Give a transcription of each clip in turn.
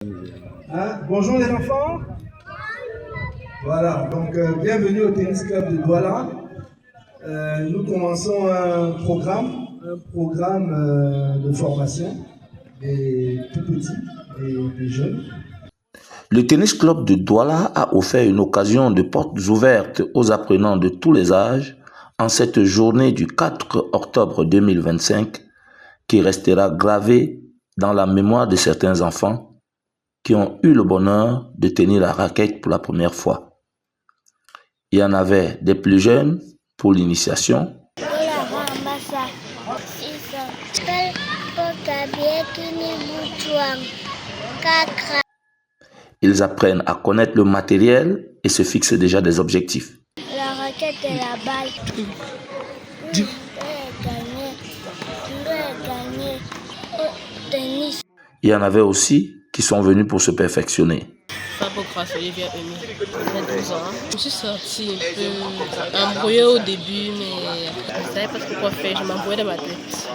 Hein? Bonjour les enfants. Voilà, donc bienvenue au Tennis Club de Douala. Nous commençons un programme de formation des tout petits et des jeunes. Le Tennis Club de Douala a offert une occasion de portes ouvertes aux apprenants de tous les âges en cette journée du 4 octobre 2025 qui restera gravée dans la mémoire de certains enfants qui ont eu le bonheur de tenir la raquette pour la première fois. Il y en avait des plus jeunes pour l'initiation. Ils apprennent à connaître le matériel et se fixent déjà des objectifs. La raquette et la balle. Tu dois gagner au tennis. Il y en avait aussi qui sont venus pour se perfectionner. J'ai 12 ans. Je me suis sortie un peu embrouillée au début, mais je ne savais pas trop quoi faire. Je m'embrouillais dans ma tête.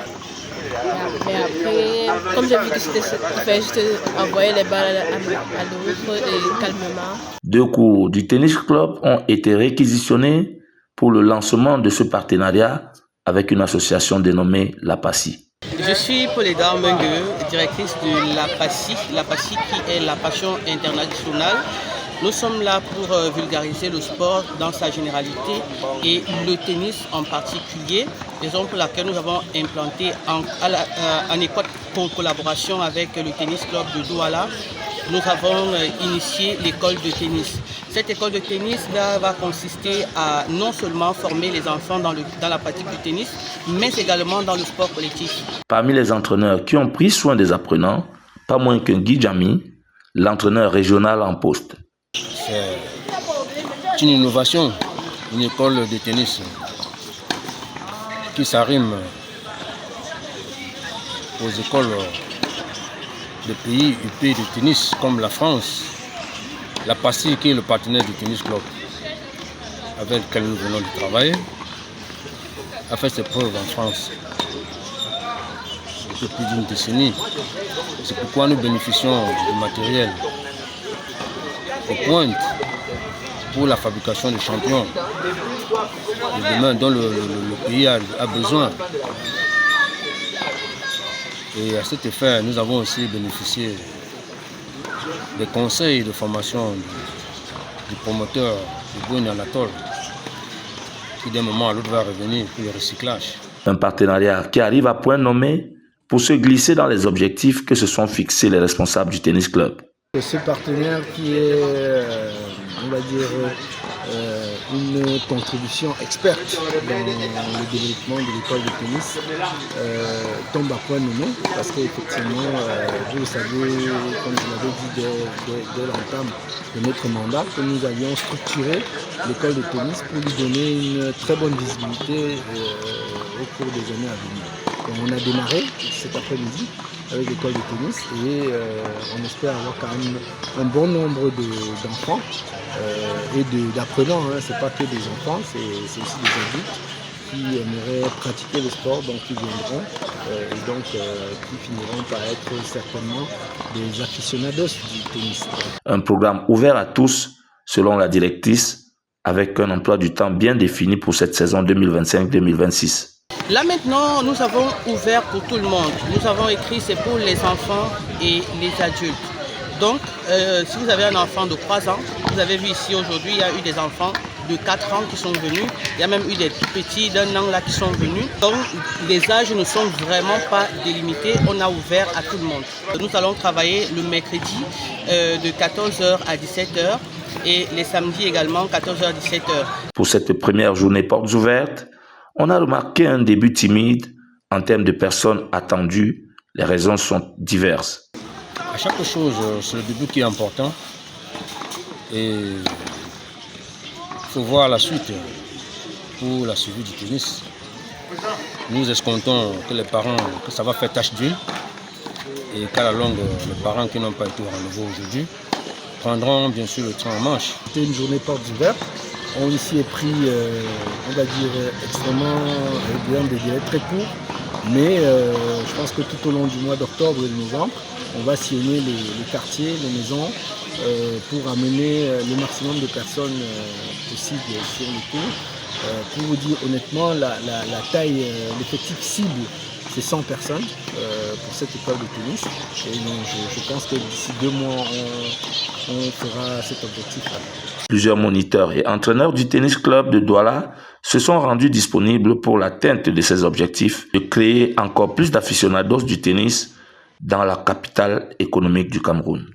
Mais après, comme j'ai vu que c'était ça, il fallait juste envoyer les balles à l'autre et calmement. 2 cours du Tennis Club ont été réquisitionnés pour le lancement de ce partenariat avec une association dénommée l'APACI. Je suis Paul-Edgar Mengue, directrice de l'APACI qui est la Passion internationale. Nous sommes là pour vulgariser le sport dans sa généralité et le tennis en particulier, raison pour laquelle nous avons implanté en étroite collaboration avec le Tennis Club de Douala, nous avons initié l'école de tennis. Cette école de tennis va consister à non seulement former les enfants dans la pratique du tennis, mais également dans le sport collectif. Parmi les entraîneurs qui ont pris soin des apprenants, pas moins qu'un Guy Djami, l'entraîneur régional en poste. C'est une innovation, une école de tennis qui s'arrime aux écoles de pays UP de tennis comme la France, la PACI qui est le partenaire du Tennis Club avec lequel nous venons de travailler, a fait ses preuves en France depuis d'une décennie. C'est pourquoi nous bénéficions du matériel aux pointes pour la fabrication de champions de demain dont le pays a besoin. Et à cet effet, nous avons aussi bénéficié des conseils de formation du promoteur du Bouygues Anatole, qui d'un moment à l'autre va revenir pour le recyclage. Un partenariat qui arrive à point nommé pour se glisser dans les objectifs que se sont fixés les responsables du Tennis Club. Ce partenaire qui est, on va dire, une contribution experte dans le développement de l'école de tennis tombe à point nommé parce qu'effectivement, vous le savez, comme je l'avais dit dès l'entame de notre mandat, que nous avions structuré l'école de tennis pour lui donner une très bonne visibilité au cours des années à venir. Donc on a démarré cet après-midi avec l'école de tennis et on espère avoir quand même un bon nombre d'enfants et d'apprenants. C'est pas que des enfants, c'est aussi des adultes qui aimeraient pratiquer le sport, donc qui viendront et donc qui finiront par être certainement des aficionados du tennis. Un programme ouvert à tous selon la directrice avec un emploi du temps bien défini pour cette saison 2025-2026. Là maintenant, nous avons ouvert pour tout le monde. Nous avons écrit c'est pour les enfants et les adultes. Donc, si vous avez un enfant de 3 ans, vous avez vu ici aujourd'hui, il y a eu des enfants de 4 ans qui sont venus. Il y a même eu des tout petits d'1 an là qui sont venus. Donc, les âges ne sont vraiment pas délimités. On a ouvert à tout le monde. Nous allons travailler le mercredi de 14h à 17h et les samedis également 14h à 17h. Pour cette première journée portes ouvertes, on a remarqué un début timide en termes de personnes attendues. Les raisons sont diverses. À chaque chose, c'est le début qui est important. Et il faut voir la suite pour la suivi du tennis. Nous escomptons que les parents, que ça va faire tache d'huile et qu'à la longue, les parents qui n'ont pas été au rendez-vous aujourd'hui prendront bien sûr le train en marche. C'était une journée portes ouvertes. On ici est pris, on va dire, extrêmement bien, des délais très courts. Mais je pense que tout au long du mois d'octobre et de novembre, on va sillonner les quartiers, les maisons, pour amener le maximum de personnes possible sur le tour. Pour vous dire honnêtement, la taille, l'effectif cible, c'est 100 personnes pour cette école de tennis. Et donc, je pense que d'ici 2 mois, on fera cet objectif-là. Plusieurs moniteurs et entraîneurs du tennis club de Douala se sont rendus disponibles pour l'atteinte de ces objectifs de créer encore plus d'aficionados du tennis dans la capitale économique du Cameroun.